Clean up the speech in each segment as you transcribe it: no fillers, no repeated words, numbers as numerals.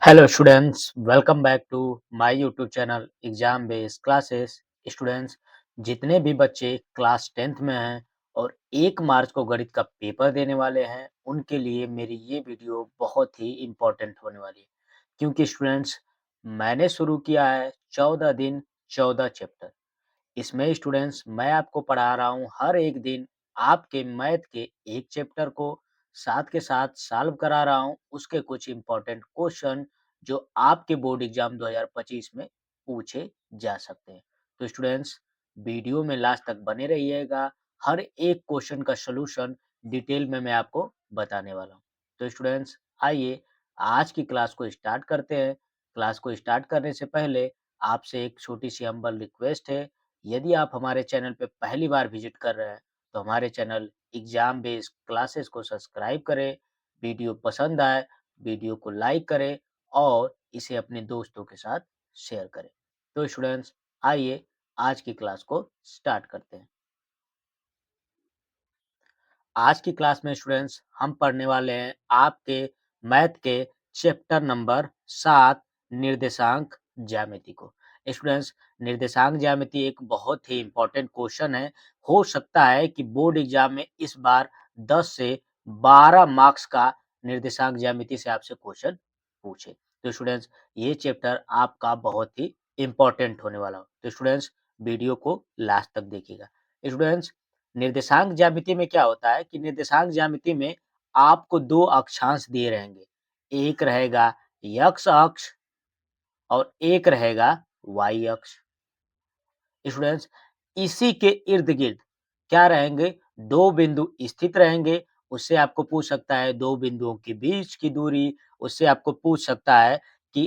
Hello students, welcome back to my YouTube channel exam based classes. Students, जितने भी बच्चे class 10th में हैं और 1 मार्च को गणित का पेपर देने वाले हैं, उनके लिए मेरी ये वीडियो बहुत ही इम्पोर्टेंट होने वाली है। क्योंकि स्टूडेंट्स, मैंने शुरू किया है 14 दिन 14 चैप्टर। इसमें स्टूडेंट्स मैं आपको पढ़ा रहा हूँ हर एक दिन आपके मैथ के एक चैप्टर को, साथ के साथ सॉल्व करा रहा हूँ उसके कुछ इम्पोर्टेंट क्वेश्चन जो आपके बोर्ड एग्जाम 2025 में पूछे जा सकते हैं। तो स्टूडेंट्स, वीडियो में लास्ट तक बने रहिएगा। हर एक क्वेश्चन का सलूशन डिटेल में मैं आपको बताने वाला हूँ। तो स्टूडेंट्स, आइए आज की क्लास को स्टार्ट करते हैं। क्लास को स्टार्ट करने से पहले आपसे एक छोटी सी हम्बल रिक्वेस्ट है। यदि आप हमारे चैनल पे पहली बार विजिट कर रहे हैं तो हमारे चैनल एग्जाम बेस्ड क्लासेस को सब्सक्राइब करें। वीडियो पसंद आए, वीडियो को लाइक करें और इसे अपने दोस्तों के साथ शेयर करें। तो स्टूडेंट्स, आइए आज की क्लास को स्टार्ट करते हैं। आज की क्लास में स्टूडेंट्स हम पढ़ने वाले हैं आपके मैथ के चैप्टर नंबर 7 निर्देशांक ज्यामिति को। स्टूडेंट्स, निर्देशांक ज्यामिति एक बहुत ही इम्पोर्टेंट क्वेश्चन है। हो सकता है कि बोर्ड एग्जाम में इस बार 10 से 12 मार्क्स का निर्देशांक ज्यामिति से आपसे क्वेश्चन पूछे। तो स्टूडेंट्स, ये चैप्टर आपका बहुत ही इम्पोर्टेंट होने वाला हो। तो स्टूडेंट्स, वीडियो को लास्ट तक देखिएगा। स्टूडेंट्स, निर्देशांक ज्यामिति में क्या होता है कि निर्देशांक ज्यामिति में आपको 2 अक्षांश दिए रहेंगे। एक रहेगा x अक्ष और एक रहेगा y अक्ष। स्टूडेंट्स, इसी के इर्द-गिर्द क्या रहेंगे? 2 बिंदु स्थित रहेंगे। उससे आपको पूछ सकता है 2 बिंदुओं के बीच की दूरी, उससे आपको पूछ सकता है कि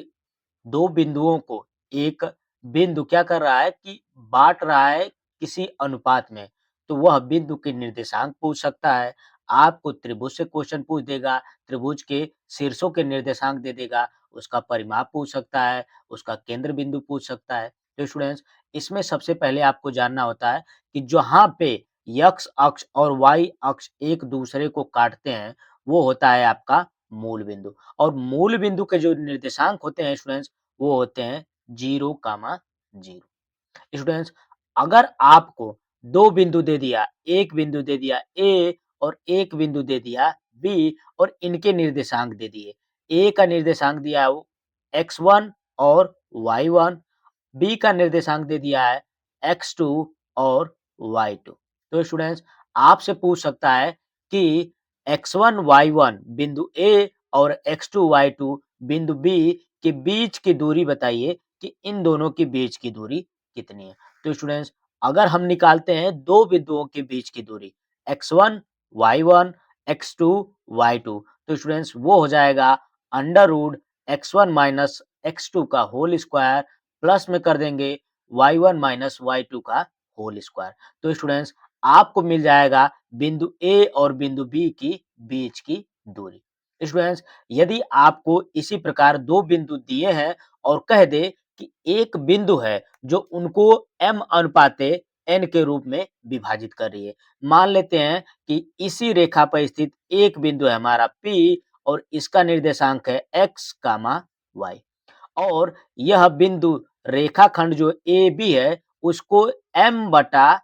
2 बिंदुओं को एक बिंदु क्या कर रहा है कि बाँट रहा है किसी अनुपात में, तो वह बिंदु के निर्देशांक पूछ सकता है। आपको त्रिभुज से क्वेश्चन पूछ देगा, त्रिभुज के शीर्षों के निर्देशांक दे देगा, उसका परिमाप पूछ सकता है, उसका केंद्र बिंदु पूछ सकता है। तो स्टूडेंट्स, इसमें सबसे पहले आपको जानना होता है कि जहाँ पे x अक्ष और y अक्ष एक दूसरे को काटते हैं, वो होता है आपका मूल बिंदु। और मूल बिंदु के जो निर्देशांक होते हैं स्टूडेंट्स, वो होते हैं 0,0। स्टूडेंट्स, अगर आपको 2 बिंदु दे दिया, एक बिंदु दे दिया A और एक बिंदु दे दिया B और इनके निर्देशांक दे दिए। A का निर्देशांक दिया है वो x1 और y1, B का निर्देशांक दे दिया है x2 और y2। तो स्टूडेंट्स, आपसे पूछ सकता है कि x1 y1 बिंदु A और x2 y2 बिंदु B के बीच की दूरी बताइए कि इन दोनों के बीच की दूरी कितनी है। तो स्टूडेंट्स, अगर हम निकालते हैं 2 बिंदुओं के बीच की दूरी x1 y1 x2 y2, तो स्टूडेंट्स वो हो जाएगा under root x1 minus x2 का होल स्क्वायर प्लस में कर देंगे y1 माइनस y2 का होल स्क्वायर। तो स्टूडेंट्स, आपको मिल जाएगा बिंदु A और बिंदु B की बीच की दूरी। स्टूडेंट्स, यदि आपको इसी प्रकार 2 बिंदु दिए हैं और कह दे कि एक बिंदु है जो उनको m अनुपाते n के रूप में विभाजित कर रही है। मान लेते हैं कि इसी रेखा पर स्थित एक बिंदु है हमारा P और इसका निर्देशांक है x, y और यह बिंदु रेखाखंड जो AB है उसको m बटा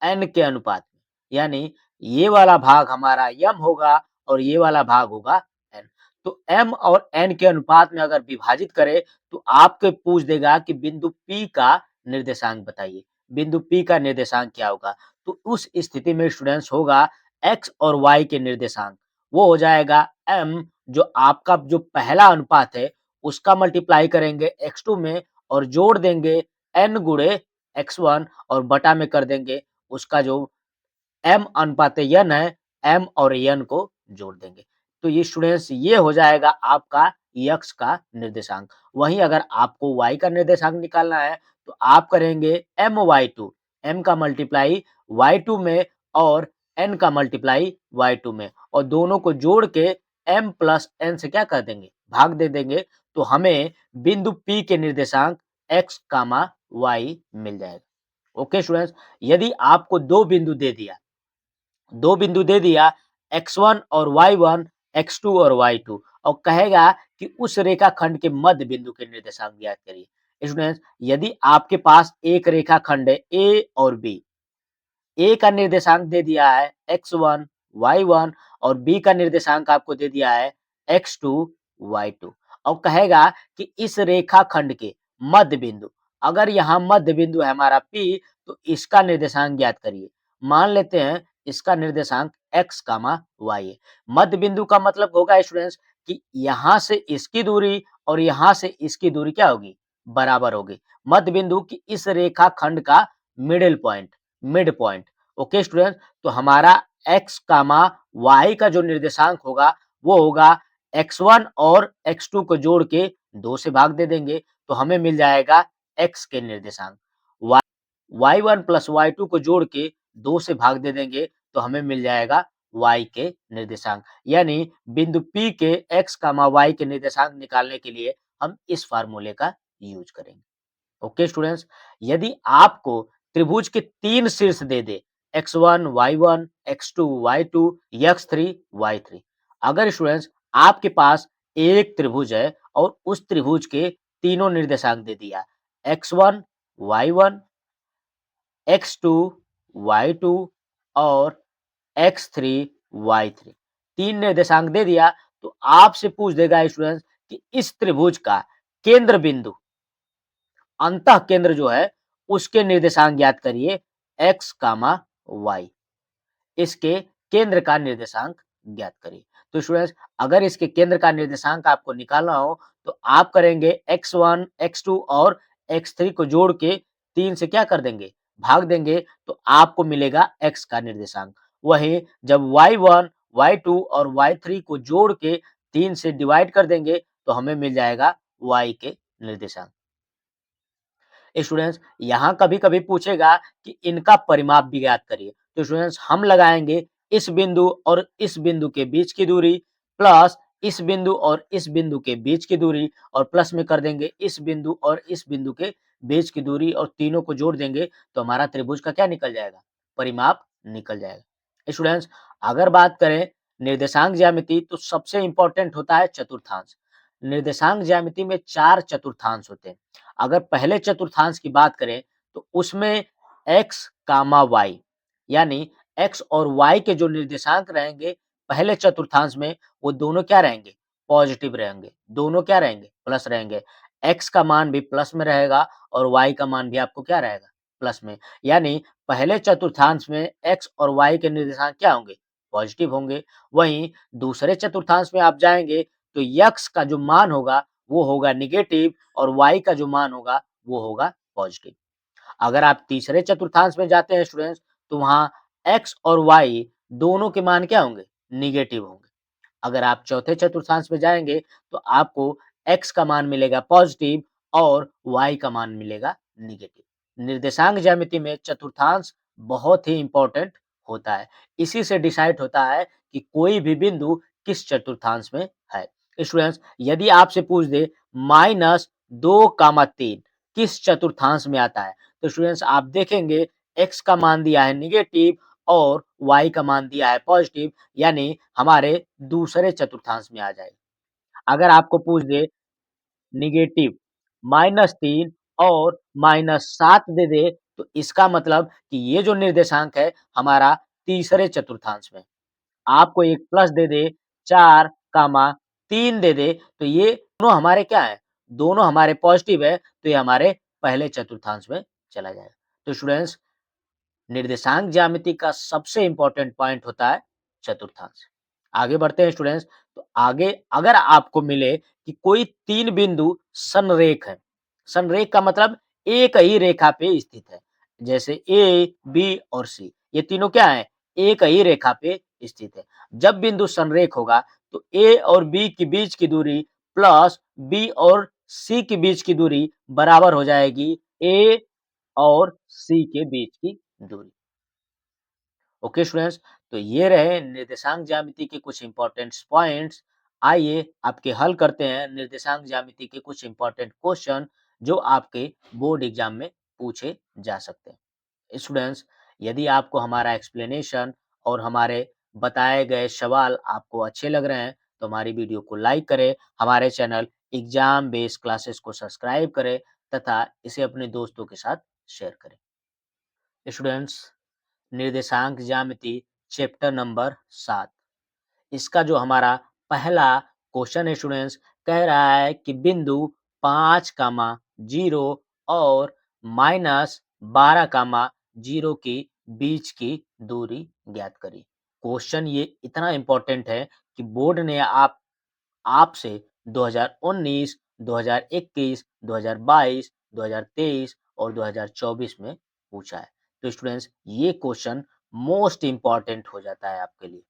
n के अनुपात में, यानी ये वाला भाग हमारा m होगा और ये वाला भाग होगा n। तो m और n के अनुपात में अगर विभाजित करें तो आपके पूछ देगा कि बिंदु P का निर्देशांक बताइए। बिंदु P का निर्देशांक क्या होगा? तो उस स्थिति में स्टूडेंट्स होगा x और y के निर्देशांक, वो हो जाएगा m, जो आपका जो पहला अनुपात है उसका मल्टीप्लाई करेंगे x2 में और जोड़ देंगे n गुणे x1 और बटा में कर देंगे उसका जो m अनुपाते n है, m और n को जोड़ देंगे। तो ये स्टूडेंट्स ये हो जाएगा आपका x का निर्देशांक। वहीं अगर आपको y का निर्देशांक निकालना है तो आप करेंगे my2, m का मल्टीप्लाई y2 में और n का मल्टीप्लाई y2 में और दोनों को जोड़ के m प्लस n से क्या कर देंगे? भाग दे देंगे। तो हमें बिंदु P के निर्देशांक x, y मिल जाएगा। ओके स्टूडेंट्स, यदि आपको 2 बिंदु दे दिया x1 और y1 x2 और y2 और कहेगा कि उस रेखाखंड के मध्य बिंदु के निर्देशांक ज्ञात करिए। स्टूडेंट्स, यदि आपके पास एक रेखाखंड है ए और बी, ए का निर्देशांक दे दिया है x1, y1 और बी का निर्देशांक आपको दे दिया है x2, y2 और कहेगा कि इस रेखाखंड के मध्य बिंदु, अगर यहाँ मध्य बिंदु है हमारा P, तो इसका निर्देशांक ज्ञात करिए। मान लेते हैं इसका निर्देशांक x, y है। मध्य बिंदु का मतलब होगा स्टूडेंट्स कि यहाँ से इसकी दूरी और यहाँ से इसकी दूरी क्या होगी? बराबर होगी। मध्य बिंदु की इस रेखाखंड का middle point, mid point. Okay student, तो हमारा x, y का जो निर्देशांक होगा वो होगा x1 और x2 को जोड़ के 2 से भाग दे देंगे तो हमें मिल जाएगा x के निर्देशांक। y y1 प्लस y2 को जोड़ के 2 से भाग दे देंगे तो हमें मिल जाएगा y के निर्देशांक। यानी बिंदु P के x, y के निर्देशांक निकालने के लिए हम इस फार्मूले का यूज करेंगे। ओके स्टूडेंट्स, यदि आपको त्रिभुज के 3 शीर्ष दे दे x1, y1, x2, y2, x3, y3। अगर स्टूडेंट्स आपके पास एक त्रिभुज है और उस त्रिभुज के तीनों निर्देशांक दे दिया x1, y1, x2, y2 और x3, y3, 3 निर्देशांक दे दिया तो आपसे पूछ देगा स्टूडेंट्स कि इस त्रिभुज का केंद्र बिंदु, अंतः केंद्र जो है उसके निर्देशांक ज्ञात करिए x, y। इसके केंद्र का निर्देशांक ज्ञात करिए। तो स्टूडेंट्स, अगर इसके केंद्र का निर्देशांक आपको निकालना हो तो आप करेंगे x1, x2 और x3 को जोड़ के 3 से क्या कर देंगे? भाग देंगे तो आपको मिलेगा x का निर्देशांक। वहीं जब y1, y2 और y3 को जोड़ के 3 से डिवाइड कर देंगे तो हमें मिल जाएगा y के निर्देशांक। स्टूडेंट्स, यहाँ कभी-कभी पूछेगा कि इनका परिमाप भी ज्ञात करिए। तो स्टूडेंट्स, हम लगाएँगे इस बिंदु और इस बिंदु के बीच की दूरी प्लस इस बिंदु और इस बिंदु के बीच की दूरी और प्लस में कर देंगे इस बिंदु और इस बिंदु के बीच की दूरी और तीनों को जोड़ देंगे तो हमारा त्रिभुज का क्या निकल जाएगा? परिमाप निकल जाएगा। स्टूडेंट्स, अगर बात करें निर्देशांक ज्यामिति तो सबसे इम्पोर्टेंट होता है चतुर्थांश। निर्देशांक ज्यामिति में 4 चतुर्थांश होते हैं। अगर पहले चतुर्थांश की बात करें तो उसमें x, y यानी x और y के जो निर्देशांक रहेंगे पहले चतुर्थांश में वो दोनों क्या रहेंगे? पॉजिटिव रहेंगे। दोनों क्या रहेंगे? प्लस रहेंगे। x का मान भी प्लस में रहेगा और y का मान भी आपको क्या रहेगा? प्लस में। यानी पहले चतुर्थांश में x और y के निर्देशांक क्या होंगे? पॉजिटिव होंगे। वहीं दूसरे चतुर्थांश में आप जाएंगे तो x का जो मान होगा वो होगा नेगेटिव और y का जो मान होगा वो होगा पॉजिटिव। अगर आप तीसरे चतुर्थांश में जाते हैं स्टूडेंट्स तो वहां x और y दोनों के मान क्या होंगे? नेगेटिव होंगे। अगर आप चौथे चतुर्थांश में जाएंगे तो आपको x का मान मिलेगा पॉजिटिव और y का मान मिलेगा नेगेटिव। निर्देशांक ज्यामिति में चतुर्थांश बहुत ही इंपॉर्टेंट होता है। इसी से डिसाइड होता है कि कोई भी बिंदु किस चतुर्थांश में है। स्टूडेंट्स, यदि आपसे पूछ दे -2, 3 किस चतुर्थांश में आता है तो स्टूडेंट्स आप देखेंगे x का मान दिया है नेगेटिव और y का मान दिया है पॉजिटिव, यानी हमारे दूसरे चतुर्थांश में आ जाएगा। अगर आपको पूछ दे नेगेटिव -3 और -7 दे दे तो इसका मतलब कि ये जो निर्देशांक है हमारा तीसरे चतुर्थांश में। आपको एक प्लस दे दे 4, 3 दे दे तो ये दोनों हमारे क्या है? दोनों हमारे पॉजिटिव है तो ये हमारे पहले चतुर्थांश में चला जाएगा। तो स्टूडेंट्स, निर्देशांक ज्यामिति का सबसे इम्पोर्टेंट पॉइंट होता है चतुर्थांश। आगे बढ़ते हैं स्टूडेंट्स, तो आगे अगर आपको मिले कि कोई 3 बिंदु संरेख है। संरेख का मतलब एक ही रेखा पे स्थित है। जैसे ए, बी और सी, ये तीनों क्या है? एक ही रेखा पे स्थित है। जब बिंदु संरेख होगा तो ए और बी के बीच की दूरी प्लस बी और सी के बीच की दूरी बराबर हो जाएगी ए और सी के बीच की दूरी। ओके स्टूडेंट्स, तो ये रहे निर्देशांक ज्यामिति के कुछ इंपॉर्टेंट पॉइंट्स। आइए आपके हल करते हैं निर्देशांक ज्यामिति के कुछ इंपॉर्टेंट क्वेश्चन जो आपके बोर्ड एग्जाम में पूछे जा सकते हैं। स्टूडेंट्स, यदि आपको हमारा एक्सप्लेनेशन और हमारे बताए गए सवाल आपको अच्छे लग रहे हैं तो हमारी वीडियो को लाइक करें, हमारे चैनल एग्जाम बेस्ड क्लासेस को सब्सक्राइब करें तथा इसे अपने दोस्तों के साथ शेयर करें। स्टूडेंट्स, निर्देशांक ज्यामिति चैप्टर नंबर 7, इसका जो हमारा पहला क्वेश्चन है स्टूडेंट्स, कह रहा है कि बिंदु 5, 0 और -12, 0 की बीच की दूरी ज्ञात करिए। क्वेश्चन ये इतना इम्पोर्टेंट है कि बोर्ड ने आपसे 2019, 2021, 2022, 2023 और 2024 में पूछा है। तो स्टूडेंट्स, ये क्वेश्चन मोस्ट इम्पोर्टेंट हो जाता है आपके लिए।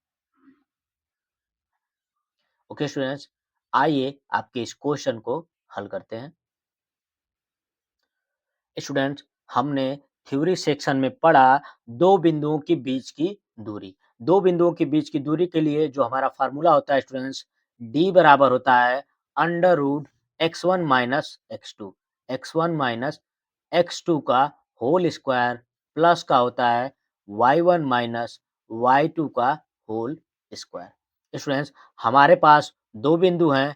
ओके स्टूडेंट्स, आइए आपके इस क्वेश्चन को हल करते हैं। स्टूडेंट्स, हमने थ्योरी सेक्शन में पढ़ा दो बिंदुओं के बीच की दूरी। दो बिंदुओं के बीच की दूरी के लिए जो हमारा फार्मूला होता है स्टूडेंट्स, d बराबर होता है √x1 minus x2, x1 minus x2 का होल स्क्वायर प्लस का होता है y1 माइनस y2 का होल स्क्वायर। स्टूडेंट्स, हमारे पास दो बिंदु हैं,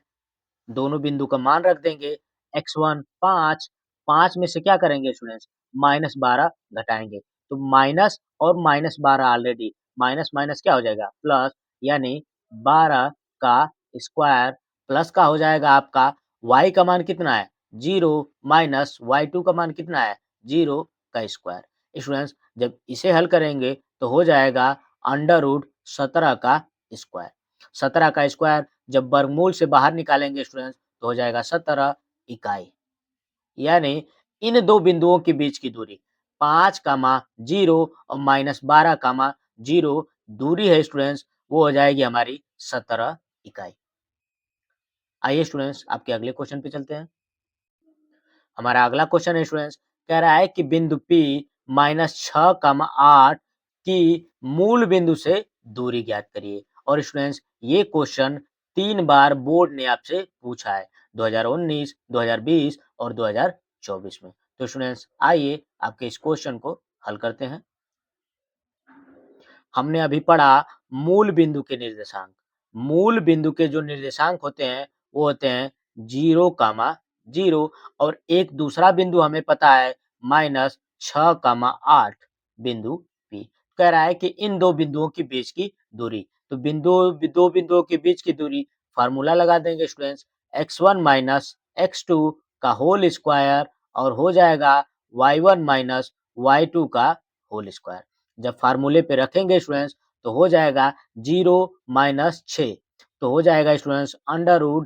दोनों बिंदु का मान रख देंगे। x1 5, 5 में से क्या करेंगे स्टूडेंट्स, -12 घटाएंगे, तो माइनस और -12 ऑलरेडी माइनस माइनस क्या हो जाएगा प्लस, यानी 12 का स्क्वायर प्लस का हो जाएगा आपका y का मान कितना है 0 माइनस y2 का मान कितना है 0 का स्क्वायर। स्टूडेंट्स, जब इसे हल करेंगे तो हो जाएगा √17 का स्क्वायर। 17 का स्क्वायर जब वर्गमूल से बाहर निकालेंगे स्टूडेंट्स तो हो जाएगा 17 इकाई। यानी इन दो बिंदुओं के बीच की दूरी 5, 0 और -12, 0 दूरी है स्टूडेंट्स, वो हो जाएगी हमारी 17 इकाई। आइए स्टूडेंट्स, आपके अगले क्वेश्चन पे चलते हैं। हमारा अगला क्वेश्चन है स्टूडेंट्स, कह रहा है कि बिंदु P -6, 8 की मूल बिंदु से दूरी ज्ञात करिए। और स्टूडेंट्स, ये क्वेश्चन 3 बार बोर्ड ने आपसे पूछा है, 2019, 2020 और 2024 में। तो स्टूडेंट्स, आइए आपके इस क्वेश्चन को हल करते हैं। हमने अभी पढ़ा मूल बिंदु के निर्देशांक। मूल बिंदु के जो निर्देशांक होते हैं वो होते हैं 0, 0 और एक दूसरा बिंदु हमें पता है -6, 8 बिंदु P। कह रहा है कि इन दो बिंदुओं के बीच की दूरी। तो दो बिंदुओं के बीच की दूरी फार्मूला लगा देंगे स्टूडेंट्स, x1 माइनस x2 का होल स्क्वायर और हो जाएगा y1 माइनस y2 का होल स्क्वायर। जब फार्मूले पे रखेंगे स्टूडेंट्स तो हो जाएगा 0 माइनस 6, तो हो जाएगा स्टूडेंट्स √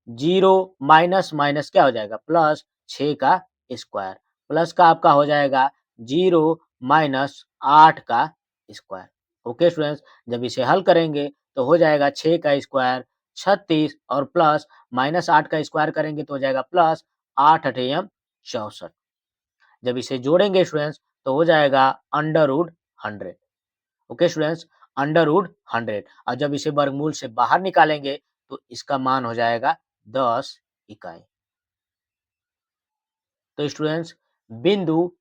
0 माइनस माइनस क्या हो जाएगा प्लस 6 का स्क्वायर, प्लस का आपका हो जाएगा 0 माइनस 8 का स्क्वायर। ओके स्टूडेंट्स, जब इसे हल करेंगे तो हो जाएगा 6 का स्क्वायर 36 और प्लस -8 का स्क्वायर करेंगे तो हो जाएगा प्लस 8 अठेयम 64। जब इसे जोड़ेंगे स्टूडेंट्स तो हो जाएगा √100। ओके स्टूडेंट्स, √100 और जब इसे वर्गमूल से बाहर निकालेंगे तो इसका मान हो जाएगा 10 इकाई। तो स्टूडेंट्स, बिंदु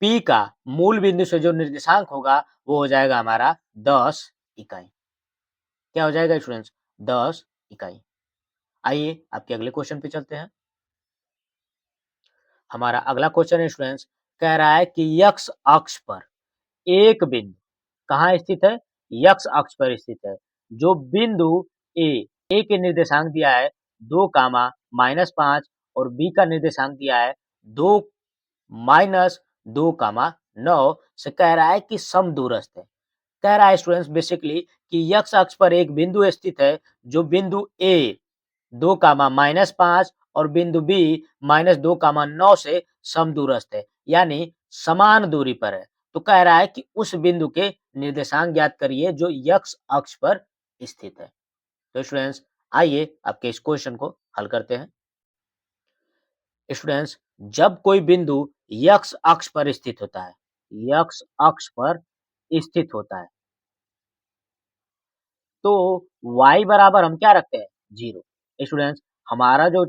P का मूल बिंदु से जो निर्देशांक होगा वो हो जाएगा हमारा 10 इकाई। क्या हो जाएगा स्टूडेंट्स 10 इकाई। आइए आपके अगले क्वेश्चन पे चलते हैं। हमारा अगला क्वेश्चन है स्टूडेंट्स, कह रहा है कि x अक्ष पर एक बिंदु कहाँ स्थित है, x अक्ष पर स्थित है। जो बिंदु ए के निर्देशांक दिया है 2, -5 और बी का निर्देशांक दिया है 2, -2, 9 से कह रहा है कि समदूरस्थ है। कह रहा है स्टूडेंट्स बेसिकली कि x अक्ष पर एक बिंदु स्थित है, जो बिंदु ए 2, -5 और बिंदु बी -2, 9 से समदूरस्थ है, यानी समान दूरी पर है। तो कह रहा है कि उस बिंदु के निर्देशांक ज्ञात करिए जो x अक्ष पर स्थित है। तो स्टूडेंट्स, आइए आपके इस क्वेश्चन को हल करते हैं। स्टूडेंट्स, जब कोई बिंदु x अक्ष पर स्थित होता है, x अक्ष पर स्थित होता है, तो y बराबर हम क्या रखते हैं 0। स्टूडेंट्स, हमारा जो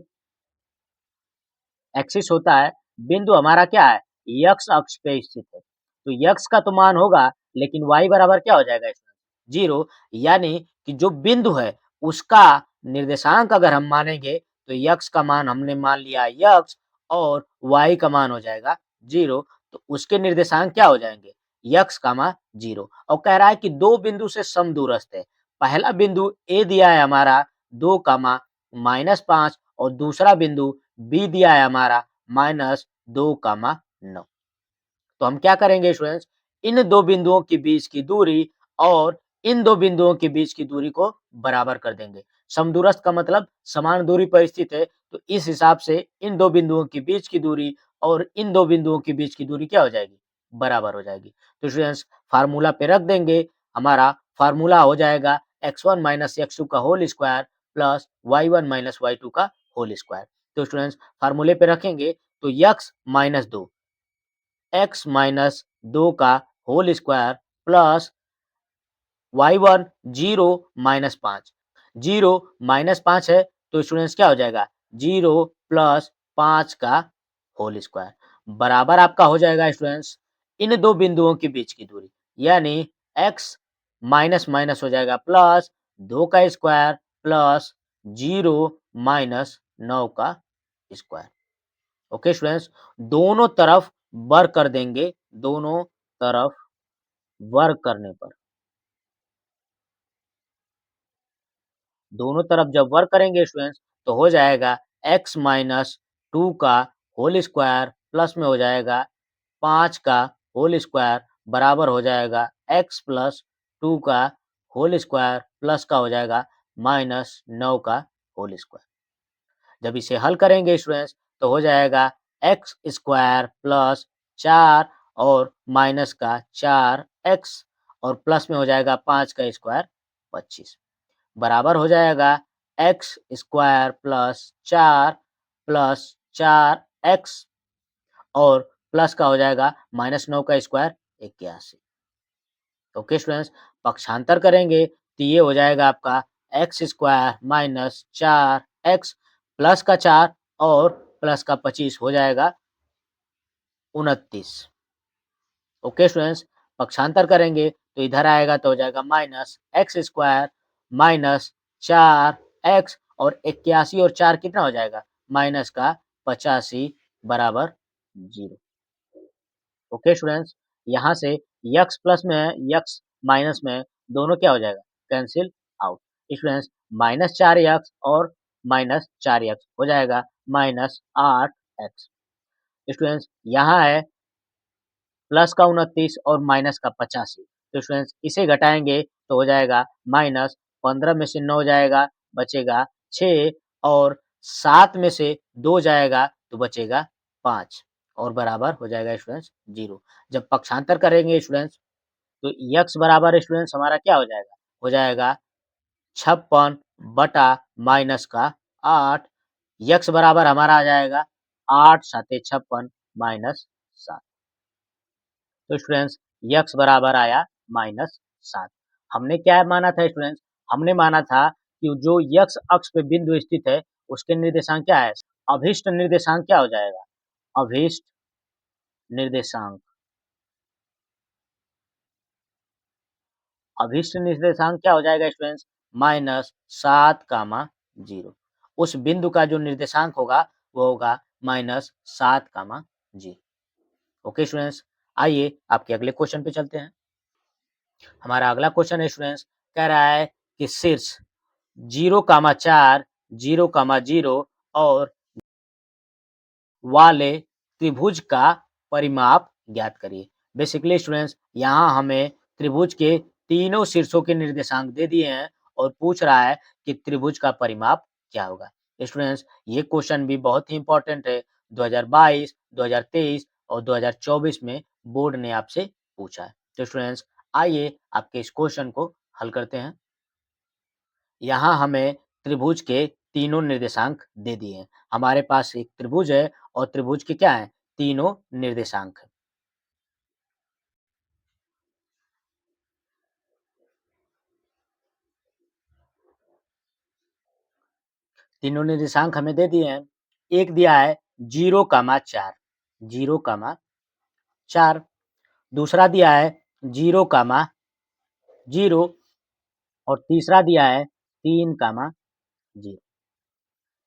एक्सिस होता है, बिंदु हमारा क्या है x अक्ष पे स्थित है, तो x का तो मान होगा लेकिन y बराबर क्या हो जाएगा इसमें 0 यानी कि जो बिंदु है उसका निर्देशांक अगर हम मानेंगे तो x का मान हमने मान लिया x और y का मान हो जाएगा 0 तो उसके निर्देशांक क्या हो जाएँगे? x, 0 और कह रहा है कि 2 बिंदु से समदूरस्थ है। पहला बिंदु A दिया है हमारा 2, -5 और दूसरा बिंदु B दिया है हमारा -2, 9। तो हम क्या करेंगे स्टूडेंट्स, इन 2 बिंदुओं के बीच की दूरी और इन 2 बिंदुओं के बीच की दूरी को बराबर कर देंगे। समदूरस्थ का मतलब समान दूरी पर स्थित है, तो इस हिसाब से इन 2 बिंदुओं के बीच की दूरी और इन 2 बिंदुओं के बीच की दूरी क्या हो जाएगी? बराबर हो जाएगी। तो स्टूडेंट्स फ़ॉर्मूला पे रख देंगे, हमारा फ़ॉर्मूला हो जाएगा x1 - x2 का whole square plus y1 - y2 का होल स्क्वायर। तो स्टूडेंट्स फ़ॉर्मूले पे रखेंगे तो x - 2 x माइनस 2 का whole square plus y1 0 minus 5 0 minus 5 है तो स्टूडेंट्स क्या हो जाएगा 0 प्लस 5 का होल स्क्वायर बराबर आपका हो जाएगा स्टूडेंट्स इन दो बिंदुओं के बीच की दूरी यानी x माइनस माइनस हो जाएगा प्लस 2 का स्क्वायर प्लस 0 माइनस 9 का स्क्वायर। ओके स्टूडेंट्स दोनों तरफ वर्क कर देंगे दोनों तरफ वर्क करने पर दोनों तरफ जब वर्क करेंगे स्टूडेंट्स तो हो जाएगा x माइनस 2 का होल स्क्वायर प्लस में हो जाएगा 5 का होल स्क्वायर बराबर हो जाएगा x प्लस 2 का होल स्क्वायर प्लस का हो जाएगा माइनस 9 का होल स्क्वायर। जब इसे हल करेंगे स्टूडेंट्स तो हो जाएगा एक्स स्क्वायर प्लस 4 और माइनस का 4x और प्लस में हो जाएगा 5 का स्क्वायर 25 बराबर हो जाएगा x square plus 4 plus 4x और प्लस का हो जाएगा माइनस 9 का स्क्वायर 81। ओके स्टूडेंट्स पक्षांतर करेंगे तो ये हो जाएगा आपका x square minus 4x plus का 4 और प्लस का 25 हो जाएगा 29। ओके स्टूडेंट्स पक्षांतर करेंगे तो इधर आएगा तो हो जाएगा minus x square minus 4x और 81 और 4 कितना हो जाएगा माइनस का 85 बराबर 0। ओके स्टूडेंट्स यहाँ से x प्लस में है x माइनस में है दोनों क्या हो जाएगा cancel out. Students minus 4x और माइनस 4x हो जाएगा माइनस 8x। स्टूडेंट्स यहाँ है प्लस का 29 और माइनस का 85 तो स्टूडेंट्स इसे घटाएंगे तो हो जाएगा माइनस 15 में से 9 जाएगा बचेगा 6 और 7 में से 2 जाएगा तो बचेगा 5 और बराबर हो जाएगा स्टूडेंट्स 0। जब पक्षांतर करेंगे स्टूडेंट्स तो x बराबर स्टूडेंट्स हमारा क्या हो जाएगा 56 बटा माइनस का 8 x बराबर हमारा आ जाएगा 8 साते 56 माइनस 7 तो स्टूडेंट्स x बराबर आया -7। हमने क्या माना था स्टूडेंट्स हमने माना था कि जो x अक्ष पे बिंदु स्थित है उसके निर्देशांक क्या है अभीष्ट निर्देशांक क्या हो जाएगा अभीष्ट निर्देशांक अभीष्ट निर्देशांक क्या हो जाएगा स्टूडेंट्स -7, 0 उस बिंदु का जो निर्देशांक होगा वो होगा -7, 0। ओके स्टूडेंट्स आइए आपके अगले क्वेश्चन पे चलते हैं। हमारा अगला क्वेश्चन है स्टूडेंट्स कह रहा है कि शीर्ष 0, 4, 0, 0 और वाले त्रिभुज का परिमाप ज्ञात करिए। बेसिकली स्टूडेंट्स यहाँ हमें त्रिभुज के तीनों शीर्षों के निर्देशांक दे दिए हैं और पूछ रहा है कि त्रिभुज का परिमाप क्या होगा। स्टूडेंट्स ये क्वेश्चन भी बहुत ही इंपॉर्टेंट है 2022, 2023 और 2024 में बोर्ड ने आपसे पूछा है। तो स्टूडेंट्स आइए आपके इस क्वेश्चन को हल करते हैं। यहाँ हमें त्रिभुज के तीनों निर्देशांक दे दिए हैं। हमारे पास एक त्रिभुज है और त्रिभुज के क्या हैं? तीनों निर्देशांक हैं। तीनों निर्देशांक हमें दे दिए हैं। एक दिया है 0, 4 0, 4 दूसरा दिया है 0, 0 और तीसरा दिया है 3, 0।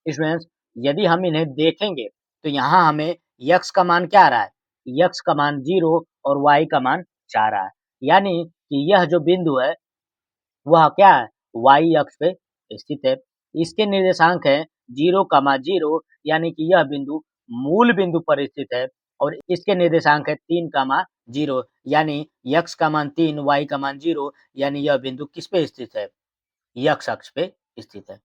स्टूडेंट्स, यदि हम इन्हें देखेंगे तो यहाँ हमें x का मान क्या आ रहा है? x का मान 0 और y का मान 4 आ रहा है। यानी कि यह जो बिंदु है वह क्या है? y अक्ष पे स्थित है। इसके निर्देशांक है 0, 0 यानी कि यह बिंदु मूल बिंदु पर स्थित है और इसके निर्देशांक है 3, 0 यानी x का मान 3, y का मान 0 यानी यह बिंदु किस पे स्थित है? x अक्ष पे स्थित है।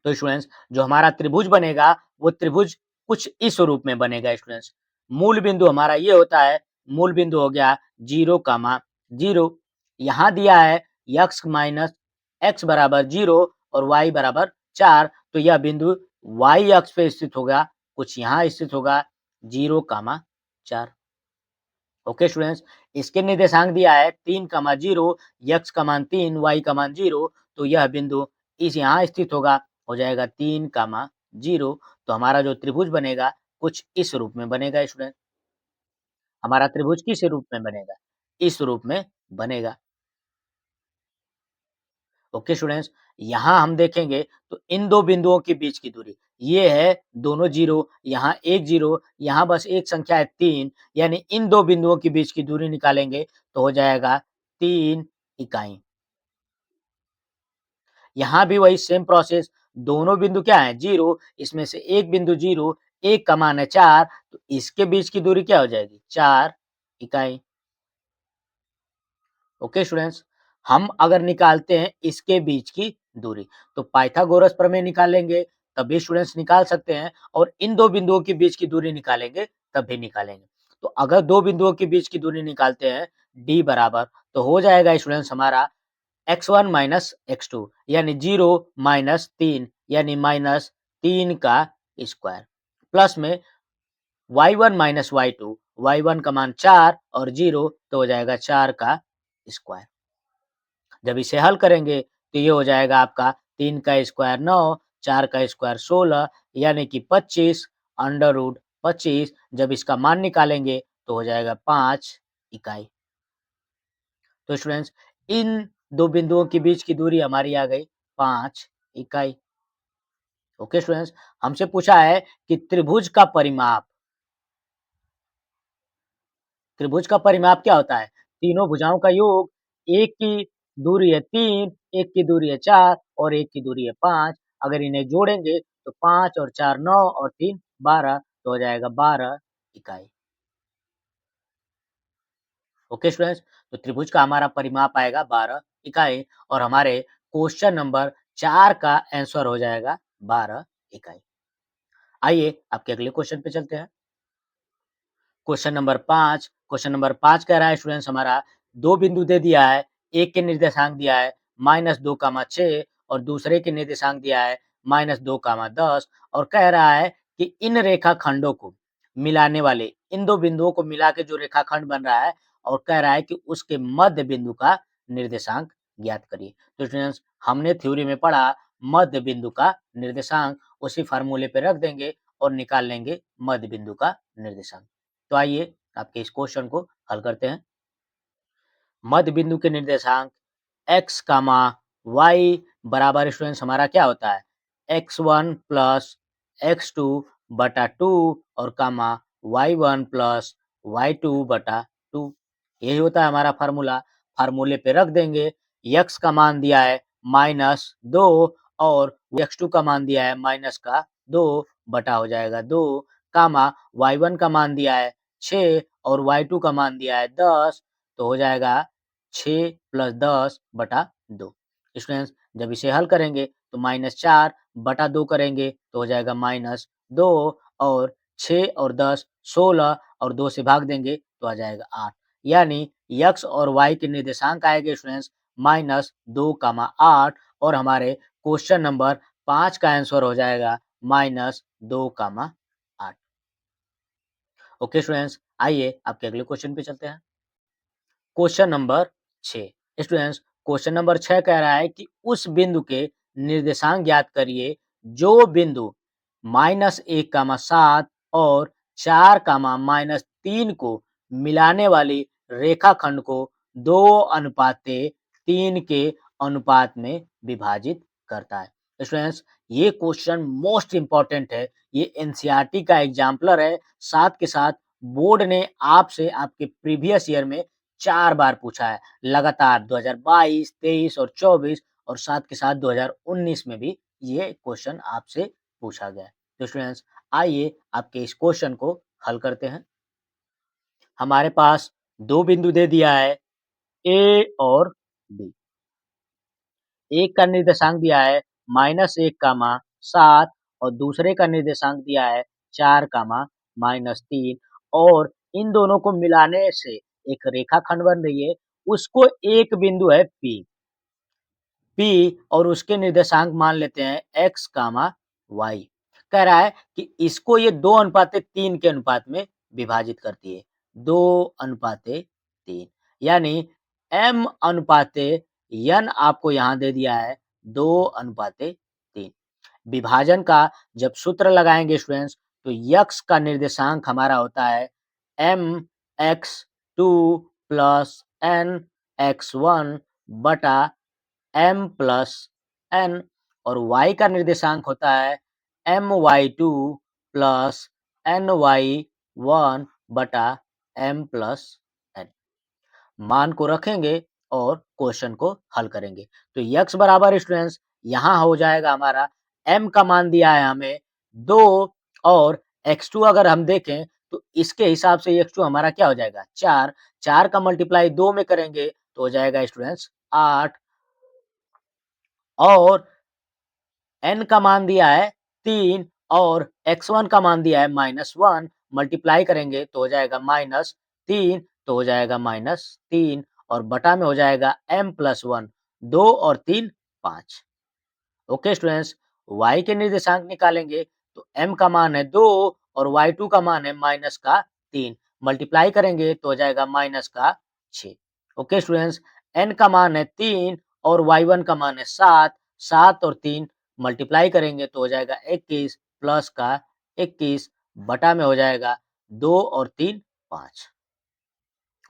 तो स्टूडेंट्स, जो हमारा त्रिभुज बनेगा वो त्रिभुज कुछ इस रूप में बनेगा स्टूडेंट्स। मूल बिंदु हमारा ये होता है, मूल बिंदु हो गया 0, 0। यहाँ दिया है x माइनस x बराबर 0 और y बराबर 4, तो यह बिंदु y अक्ष पे स्थित होगा, कुछ यहाँ स्थित होगा 0, 4। ओके स्टूडेंट्स, इसके निर्देशांक दिया है 3, 0, x का मान 3, y का मान 0, तो यह बिंदु इस यहाँ स्थित होगा, हो जाएगा 3, 0। तो हमारा जो त्रिभुज बनेगा कुछ इस रूप में बनेगा स्टूडेंट। हमारा त्रिभुज किस रूप में बनेगा? इस रूप में बनेगा। ओके स्टूडेंट्स, यहाँ हम देखेंगे तो इन दो बिंदुओं के बीच की दूरी ये है, दोनों 0, यहाँ एक 0, यहाँ बस एक संख्या है 3, यानी इन दो बिंदुओं के बीच की दूरी निकालेंगे तो हो जाएगा 3 इकाई। यहाँ भी वही सेम प्रोसेस, दोनों बिंदु क्या है? 0, इसमें से एक बिंदु 0, एक का मान है 4, तो इसके बीच की दूरी क्या हो जाएगी? 4 इकाई। ओके स्टूडेंट्स, हम अगर निकालते हैं इसके बीच की दूरी तो पाइथागोरस प्रमेय निकालेंगे तब भी स्टूडेंट्स निकाल सकते हैं, और इन दो बिंदुओं के बीच की दूरी निकालेंगे तब भी निकालेंगे। तो अगर दो बिंदुओं के बीच की दूरी निकालते हैं d बराबर, तो हो जाएगा स्टूडेंट्स हमारा x1 माइनस x2 यानी 0 - 3 यानी -3 का स्क्वायर, प्लस में y1 माइनस y2, y1 का मान 4 और 0 तो हो जाएगा 4 का स्क्वायर। जब इसे हल करेंगे तो ये हो जाएगा आपका 3 का स्क्वायर 9, 4 का स्क्वायर 16 यानी कि 25 अंडर रूट 25। जब इसका मान निकालेंगे तो हो जाएगा 5 इकाई। तो स्टूडेंट्स, इन दो बिंदुओं के बीच की दूरी हमारी आ गई 5 इकाई। ओके स्टूडेंट्स, हमसे पूछा है कि त्रिभुज का परिमाप क्या होता है? तीनों भुजाओं का योग, एक की दूरी है 3, एक की दूरी है 4 और एक की दूरी है 5। अगर इन्हें जोड़ेंगे तो 5 और 4 9 और 3 12, तो हो जाएगा 12 इकाई। ओके स्टूडेंट्स, तो त्रिभुज का हमारा परिमाप आएगा 12 इकाई और हमारे क्वेश्चन नंबर 4 का आंसर हो जाएगा 12 इकाई। आइए आपके अगले क्वेश्चन पे चलते हैं। क्वेश्चन नंबर 5 कह रहा है स्टूडेंट्स हमारा, दो बिंदु दे दिया है, एक के निर्देशांक दिया है -2, 6 और दूसरे के निर्देशांक दिया है -2, 10 और कह रहा है कि इन रेखाखंडों को मिलाने वाले, इन दो बिंदुओं को मिला के जो रेखाखंड बन रहा है और कह रहा है कि उसके मध्य बिंदु का निर्देशांक ज्ञात करिए। तो स्टूडेंट्स, हमने थ्योरी में पढ़ा मध्य बिंदु का निर्देशांक, उसी फार्मूले पे रख देंगे और निकाल लेंगे मध्य बिंदु का निर्देशांक। तो आइए आपके इस क्वेश्चन को हल करते हैं। मध्य बिंदु के निर्देशांक x, y बराबर स्टूडेंट्स हमारा क्या होता है? x1 प्लस x2 बटा 2 और y1 प्लस y2 बटा 2। यही होता है हमारा फार्मूला। फार्मूले पे रख देंगे। x का मान दिया है -2 और x2 का मान दिया है -2 बटा हो जाएगा 2, y1 का मान दिया है 6 और y2 का मान दिया है 10, तो हो जाएगा 6 + 10 बटा 2। स्टूडेंट्स, जब इसे हल करेंगे तो -4 बटा 2 करेंगे तो हो जाएगा -2 और 6 और 10 16 और 2 से भाग देंगे तो आ जाएगा 8। यानी x और y के निर्देशांक आएंगे स्टूडेंट्स -2, 8 और हमारे क्वेश्चन नंबर 5 का आंसर हो जाएगा -2, 8। ओके स्टूडेंट्स, आइए आपके अगले क्वेश्चन पे चलते हैं। Question number 6। Students, question number 6 कह रहा है कि उस बिंदु के निर्देशांक ज्ञात करिए जो बिंदु -1, 7 और 4, -3 को मिलाने वाली रेखाखंड को 2:3 के अनुपात में विभाजित करता है। स्टूडेंट्स, ये क्वेश्चन मोस्ट इम्पोर्टेंट है, ये एनसीईआरटी का एग्जाम्पलर है, साथ के साथ बोर्ड ने आपसे आपके प्रीवियस ईयर में 4 बार पूछा है, लगातार 2022, 23 और 24 और साथ के साथ 2019 में भी ये क्वेश्चन आपसे पूछा गया है। तो स्टूडेंट्स, आइए आपके इस क्वेश्चन को हल करते हैं। हमारे पास 2 बिंदु दे दिया है, ए और बी। एक का निर्देशांक दिया है -1, 7 और दूसरे का निर्देशांक दिया है 4, -3 और इन दोनों को मिलाने से एक रेखाखंड बन रही है, उसको एक बिंदु है P। P और उसके निर्देशांक मान लेते हैं x, y। कह रहा है कि इसको ये 2:3 के अनुपात में विभाजित करती है। 2:3 यानी m/n आपको यहाँ दे दिया है 2:3। विभाजन का जब सूत्र लगाएंगे स्टूडेंट्स, तो x का निर्देशांक हमारा होता है mx2 प्लस nx1 बटा m प्लस n और y का निर्देशांक होता है my2 प्लस ny1 बटा m प्लस n। मान को रखेंगे और क्वेश्चन को हल करेंगे। तो x बराबर स्टूडेंट्स यहाँ हो जाएगा हमारा, m का मान दिया है हमें 2 और x2 अगर हम देखें तो इसके हिसाब से x2 हमारा क्या हो जाएगा 4। 4 का मल्टीप्लाई 2 में करेंगे तो हो जाएगा स्टूडेंट्स 8 और n का मान दिया है 3 और x1 का मान दिया है -1, मल्टीप्लाई करेंगे तो हो जाएगा -3 तो हो जाएगा -3 और बटा में हो जाएगा m प्लस 1, 2 और 3 5। ओके स्टूडेंट्स, y के निर्देशांक निकालेंगे तो m का मान है 2 और y2 का मान है -3, मल्टीप्लाई करेंगे तो हो जाएगा -6। ओके स्टूडेंट्स, n का मान है 3 और y1 का मान है 7, 7 और 3 मल्टीप्लाई करेंगे तो हो जाएगा 21 प्लस का 21 बटा में हो जाएगा 2 और 3 5।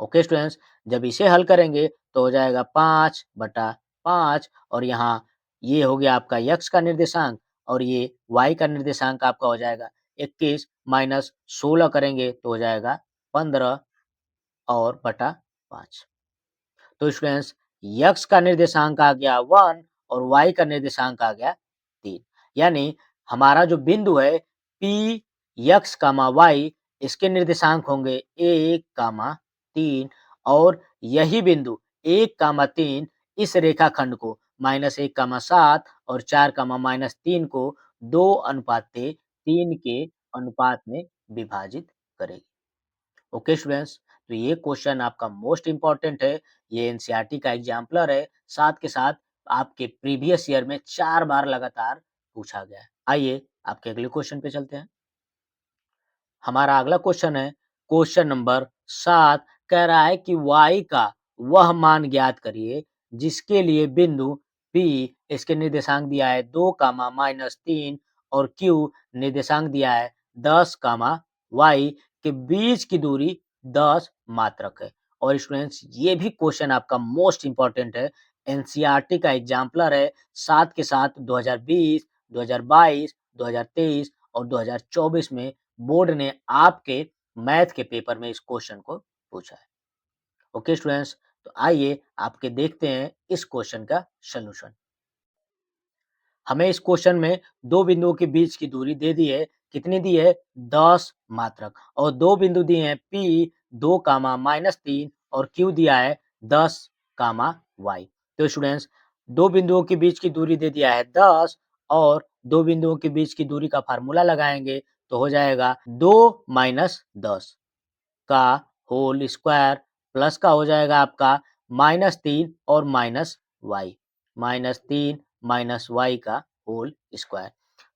ओके स्टूडेंट्स, जब इसे हल करेंगे तो हो जाएगा 5/5 और यहाँ ये हो गया आपका x का निर्देशांक और ये y का निर्देशांक आपका हो जाएगा 21 माइनस 16 करेंगे तो हो जाएगा 15 और बटा 5। तो स्टूडेंट्स, x का निर्देशांक आ गया 1 और y का निर्देशांक आ गया 3। यानी हमारा जो बिंदु है P x, y इसके निर्देशांक होंगे 1, 3 और यही बिंदु 1, 3 इस रेखाखंड को -1, 7 और 4, -3 को 2:3 के अनुपात में विभाजित करेगी। ओके स्टूडेंट्स, तो ये क्वेश्चन आपका मोस्ट इम्पोर्टेंट है, ये एनसीईआरटी का एग्जाम्पलर है, साथ के साथ आपके प्रीवियस ईयर में 4 बार लगातार पूछा गया है। आइए आपके अगले क्वेश्चन पे चलते हैं। हमारा अगला क्वेश्चन है क्वेश्चन नंबर 7, कह रहा है कि y का वह मान ज्ञात करिए जिसके लिए बिंदु P इसके निर्देशांक दिया है 2, -3 और Q निर्देशांक दिया है 10, y के बीच की दूरी 10 मात्रक है। और स्टूडेंट्स, ये भी क्वेश्चन आपका मोस्ट इम्पोर्टेंट है, एनसीईआरटी का एग्जाम्पलर है, साथ के साथ 2020, 2022, 2023 और 2024 में बोर्ड ने आपके मैथ के पेपर में इस क्वेश्चन को पूछा है। ओके स्टूडेंट्स, तो आइए आपके देखते हैं इस क्वेश्चन का सॉल्यूशन। हमें इस क्वेश्चन में 2 बिंदुओं के बीच की दूरी दे दी है, कितनी दी है 10 मात्रक और 2 बिंदु दिए हैं P 2, -3 और Q दिया है 10, y। तो स्टूडेंट्स, 2 बिंदुओं के बीच की दूरी दे दिया है 10 और 2 बिंदुओं के बीच की दूरी का फार्मूला लगाएंगे तो हो जाएगा 2 माइनस 10 का होल स्क्वायर प्लस का हो जाएगा आपका -3 और -y, -3 -y का होल स्क्वायर।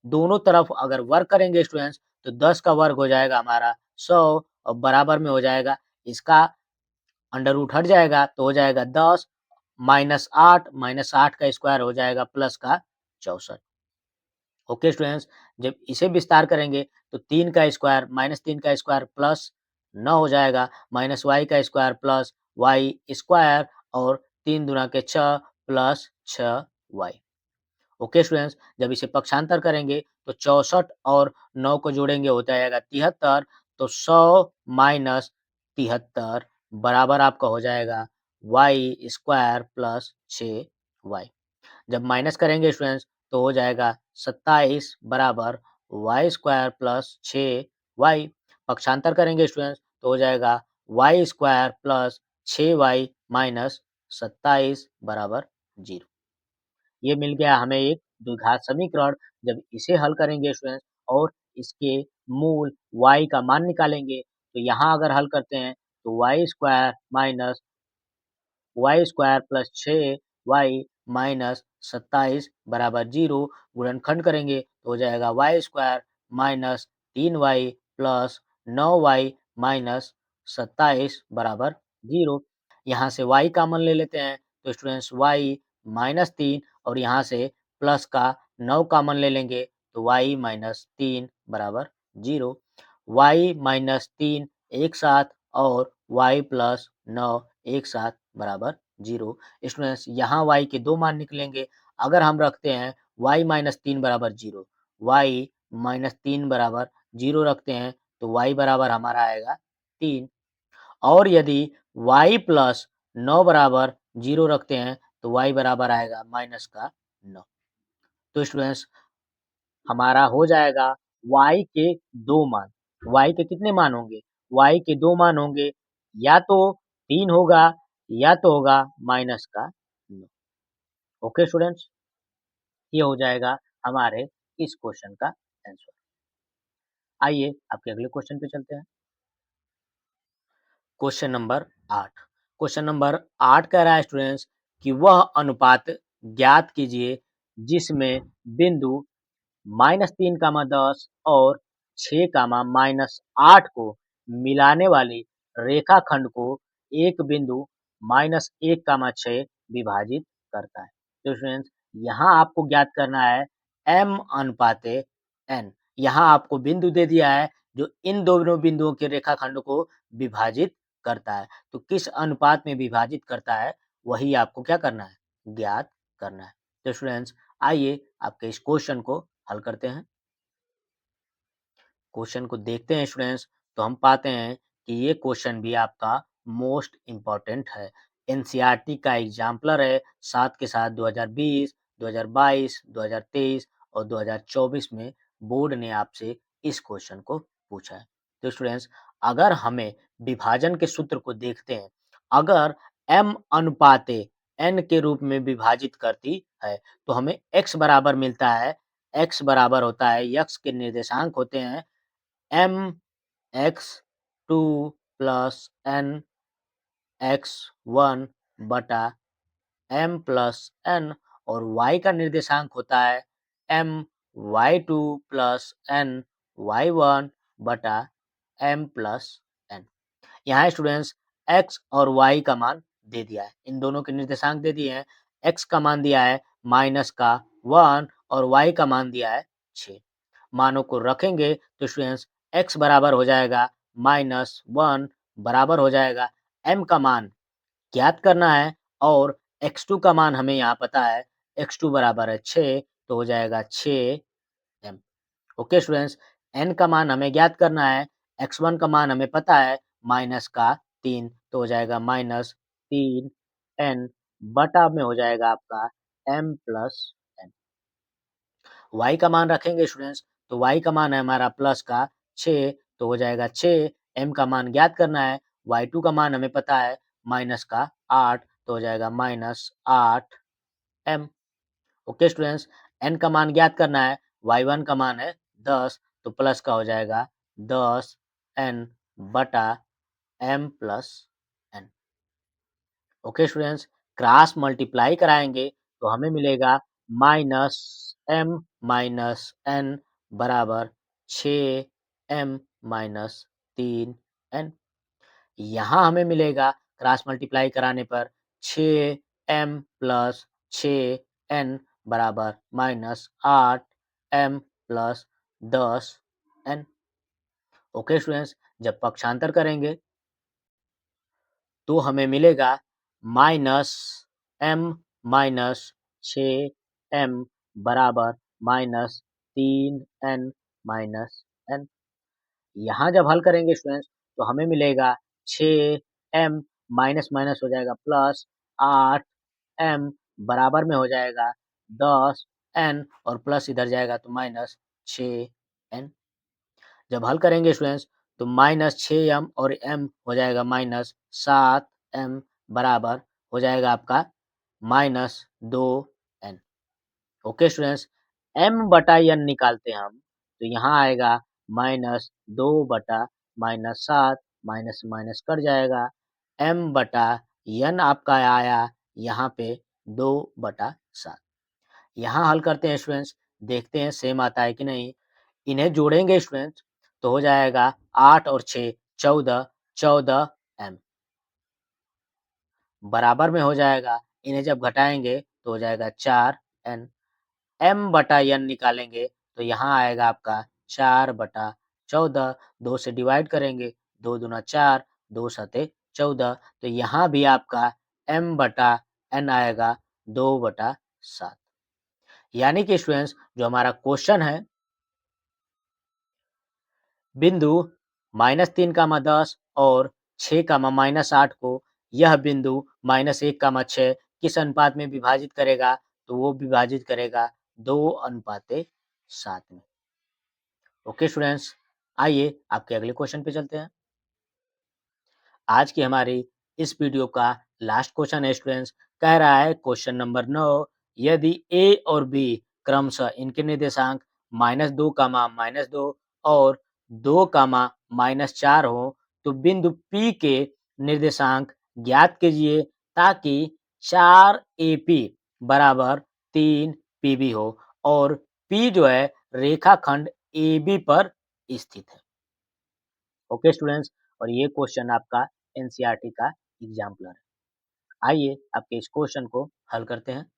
दोनों तरफ अगर वर्ग करेंगे स्टूडेंट्स तो 10 का वर्ग हो जाएगा हमारा 100 और बराबर में हो जाएगा इसका अंडर रूट हट जाएगा तो हो जाएगा 10 -8 का स्क्वायर हो जाएगा प्लस का 64। ओके स्टूडेंट्स, जब इसे विस्तार करेंगे तो 3 का स्क्वायर -3 का स्क्वायर प्लस 9 हो जाएगा -y का स्क्वायर प्लस y स्क्वायर और 3 दूना के 6 प्लस 6y। ओके स्टूडेंट्स, जब इसे पक्षांतर करेंगे तो 64 और 9 को जोड़ेंगे हो जाएगा 73, तो 100 माइनस 73 बराबर आपका हो जाएगा वाई स्क्वायर प्लस 6y। जब माइनस करेंगे स्टूडेंट्स तो हो जाएगा 27 बराबर वाई स्क्वायर प्लस 6y। पक्षांतर करेंगे स्टूडेंट्स तो हो जाएगा y square plus 6y minus 27 बराबर 0। ये मिल गया हमें एक द्विघात समीकरण। जब इसे हल करेंगे स्टूडेंट्स और इसके मूल y का मान निकालेंगे, तो यहाँ अगर हल करते हैं तो y square minus y square plus 6y minus 27 बराबर 0, गुणनखंड करेंगे तो हो जाएगा y square minus 3y plus 9y minus 27 बराबर 0। यहाँ से y कॉमन ले लेते हैं तो स्टूडेंट्स y माइनस 3 और यहाँ से प्लस का 9 कॉमन ले लेंगे तो y माइनस 3 बराबर 0। y माइनस 3 एक साथ और y प्लस 9 एक साथ बराबर 0। स्टूडेंट्स यहाँ y के 2 मान निकलेंगे। अगर हम रखते हैं y माइनस 3 बराबर 0, y माइनस 3 बराबर 0 रखते हैं तो y बराबर हमारा आएगा 3, और यदि y प्लस 9 बराबर 0 रखते हैं तो y बराबर आएगा माइनस का 9। तो स्टूडेंट्स हमारा हो जाएगा y के 2 मान। y के कितने मान होंगे? y के 2 मान होंगे, या तो 3 होगा या तो होगा माइनस का 9। ओके स्टूडेंट्स, ये हो जाएगा हमारे इस क्वेश्चन का आंसर। आइए आपके अगले क्वेश्चन पे चलते हैं। Question number 8। क्वेश्चन नंबर 8 कह रहा है स्टूडेंट्स कि वह अनुपात ज्ञात कीजिए जिसमें बिंदु -3, 10 और 6, -8 को मिलाने वाली रेखाखंड को एक बिंदु -1, 6 विभाजित करता है। तो स्टूडेंट्स यहाँ आपको ज्ञात करना है m अनुपाते n। यहाँ आपको बिंदु दे दिया है जो इन दोनों बिंदुओं के रेखाखंड को विभाजित करता है। तो किस अनुपात में विभाजित करता है वही आपको क्या करना है? ज्ञात करना है। तो स्टूडेंट्स आइए आपके इस क्वेश्चन को हल करते हैं। क्वेश्चन को देखते हैं स्टूडेंट्स, तो हम पाते हैं कि ये क्वेश्चन भी आपका मोस्ट इम्पोर्टेंट है। एनसीईआरटी का एग्जाम्पलर है, साथ के साथ 2020, 2022, 2023 और 2024 में बोर्ड ने आपसे इस क्वेश्चन को पूछा है। तो स्टूडेंट्स अगर हमें विभाजन के सूत्र को देखते हैं, अगर m अनुपाते n के रूप में विभाजित करती है तो हमें x बराबर मिलता है। x बराबर होता है, x के निर्देशांक होते हैं m x 2 plus n x 1 बटा m प्लस n, और y का निर्देशांक होता है m y2 plus n y1 बटा m प्लस n। यहाँ स्टूडेंट्स x और y का मान दे दिया है, इन दोनों के निर्देशांक दे दिए हैं। x का मान दिया है माइनस का 1 और y का मान दिया है 6। मानों को रखेंगे तो स्टूडेंट्स x बराबर हो जाएगा -1 बराबर हो जाएगा m का मान ज्ञात करना है, और x2 का मान हमें यहाँ पता है, x2 बराबर है 6, तो हो जाएगा 6m। ओके स्टूडेंट्स, n का मान हमें ज्ञात करना है, x1 का मान हमें पता है माइनस का 3, तो हो जाएगा -3n बटा में हो जाएगा आपका m प्लस n। y का मान रखेंगे स्टूडेंट्स, तो y का मान है हमारा प्लस का 6, तो हो जाएगा 6। m का मान ज्ञात करना है, y2 का मान हमें पता है माइनस का 8, तो हो जाएगा -8m। ओके स्टूडेंट्स, n का मान ज्ञात करना है, y1 का मान है 10, तो प्लस का हो जाएगा 10n बटा m plus n। Okay students, cross multiply कराएंगे तो हमें मिलेगा माइनस m माइनस n बराबर 6m माइनस 3n। यहाँ हमें मिलेगा क्रॉस मल्टीप्लाई कराने पर 6m प्लस 6n बराबर -8m plus 10n। Okay students, जब पक्षांतर करेंगे तो हमें मिलेगा माइनस m माइनस 6m बराबर -3n माइनस n। यहाँ जब हल करेंगे स्टूडेंट्स तो हमें मिलेगा 6m माइनस माइनस हो जाएगा प्लस 8m बराबर में हो जाएगा 10n और प्लस इधर जाएगा तो माइनस 6n। जब हल करेंगे स्टूडेंट्स तो माइनस 6m और m हो जाएगा माइनस 7m बराबर हो जाएगा आपका minus 2n। Okay students, m बटा n निकालते हैं हम तो यहाँ आएगा माइनस 2 बटा माइनस 7 माइनस माइनस कट जाएगा। m बटा n आपका आया यहाँ पे 2 बटा 7। यहाँ हल करते हैं स्टूडेंट्स, देखते हैं सेम आता है कि नहीं। इन्हें जोड़ेंगे स्टूडेंट्स तो हो जाएगा 8 और 6 14 14m बराबर में हो जाएगा। इन्हें जब घटाएंगे तो हो जाएगा 4n। m बटा n निकालेंगे तो यहाँ आएगा आपका 4 बटा 14, 2 से डिवाइड करेंगे 2 दूना 4, 2 सते 14 तो यहाँ भी आपका m बटा n आएगा 2 बटा 7। यानी कि स्टूडेंट्स जो हमारा क्वेश्चन है बिंदु -3, 10 और 6, -8 को यह बिंदु -1, 6 किस अनुपात में विभाजित करेगा तो वो विभाजित करेगा 2:7 में। ओके स्टूडेंट्स, आइए आपके अगले क्वेश्चन पे चलते हैं। आज की हमारी इस वीडियो का लास्ट क्वेश्चन है स्टूडेंट्स, कह रहा है क्वेश्चन नंबर 9, यदि a और b क्रमशः इनके निर्देशांक -2, -2 और 2, -4 हो तो बिंदु P के निर्देशांक ज्ञात कीजिए ताकि 4AP बराबर 3PB हो और P जो है रेखाखंड AB पर स्थित है। ओके स्टूडेंट्स, और ये क्वेश्चन आपका एनसीईआरटी का एग्जाम्पलर है। आइए आपके इस क्वेश्चन को हल करते हैं।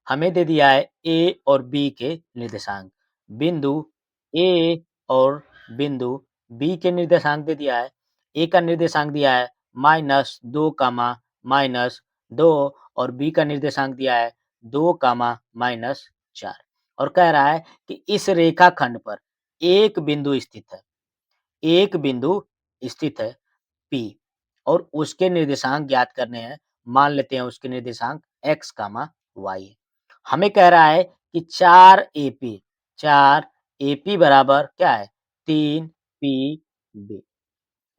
हमें दे दिया है ए और बी के निर्देशांक। बिंदु ए और बिंदु बी के निर्देशांक दे दिया है। ए का निर्देशांक दिया है -2, -2 और बी का निर्देशांक दिया है 2, -4 और कह रहा है कि इस रेखाखंड पर एक बिंदु स्थित है। एक बिंदु स्थित है P और उसके निर्देशांक ज्ञात करने हैं। मान लेते हैं उसके निर्देशांक x, y है। हमें कह रहा है कि 4AP बराबर क्या है 3PB।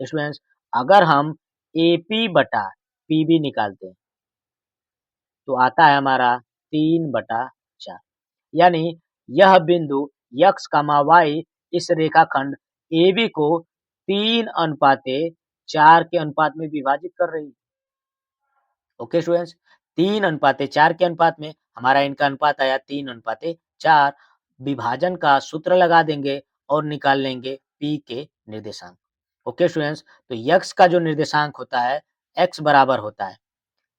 स्टूडेंट्स, अगर हम AP बटा PB निकालते हैं तो आता है हमारा 3/4। यानी यह बिंदु x, y इस रेखाखंड AB को 3:4 के अनुपात में विभाजित कर रही है। ओके स्टूडेंट्स, 3:4 के अनुपात में हमारा इनका अनुपात आया 3:4। विभाजन का सूत्र लगा देंगे और निकाल लेंगे P के निर्देशांक। ओके स्टूडेंट्स, तो x का जो निर्देशांक होता है x बराबर होता है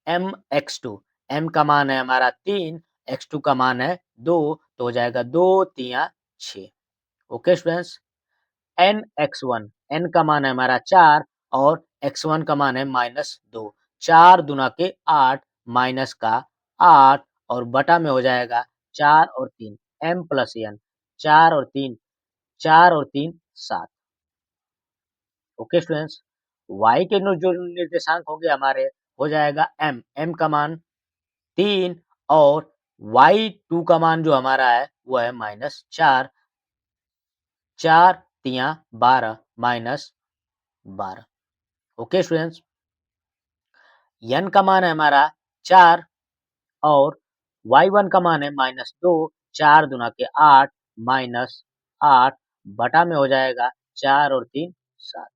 mx2। m का मान है हमारा 3, x2 का मान है 2 तो हो जाएगा 2 3 6। ओके स्टूडेंट्स, nx1 n का मान है हमारा 4 और x1 का मान है -2। 4 दूना के 8 माइनस का 8 और बटा में हो जाएगा 4 और 3 m प्लस n 4 और 3 7। ओके स्टूडेंट्स, y के जो निर्देशांक होंगे हमारे हो जाएगा m का मान 3 और y2 का मान जो हमारा है वो है -4। 4 तिया 12 -12। ओके स्टूडेंट्स, n का मान है हमारा 4 और y1 का मान है -2। 4 दूना के 8 -8 बटा में हो जाएगा 4 और 3 7।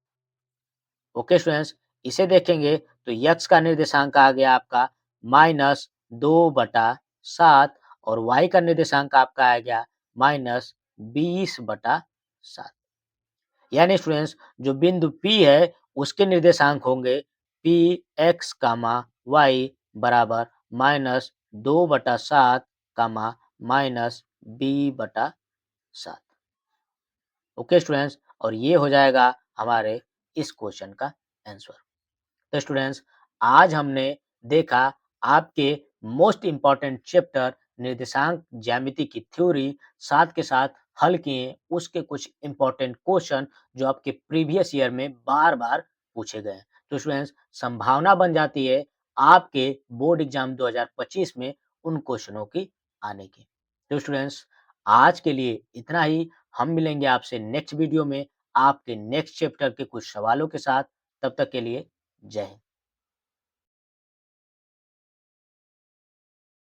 ओके स्टूडेंट्स, इसे देखेंगे तो x का निर्देशांक आ गया आपका -2/7 और y का निर्देशांक आपका आ गया -20/7। यानी स्टूडेंट्स जो बिंदु P है उसके निर्देशांक होंगे Px, y बराबर -2/7, -b/7। ओके स्टूडेंट्स, और ये हो जाएगा हमारे इस क्वेश्चन का आंसर। तो स्टूडेंट्स आज हमने देखा आपके मोस्ट इम्पोर्टेंट चैप्टर निर्देशांक ज्यामिति की थ्योरी, साथ के साथ हल किए उसके कुछ इम्पोर्टेंट क्वेश्चन जो आपके प्रीवियस ईयर में बार-बार पूछे गए हैं। तो स्टूडेंट्स, संभावना बन जाती है आपके बोर्ड एग्जाम 2025 में उन क्वेश्चनों की आने की। तो स्टूडेंट्स, आज के लिए इतना ही। हम मिलेंगे आपसे नेक्स्ट वीडियो में आपके नेक्स्ट चैप्टर के कुछ सवालों के साथ। तब तक के लिए जय हिंद।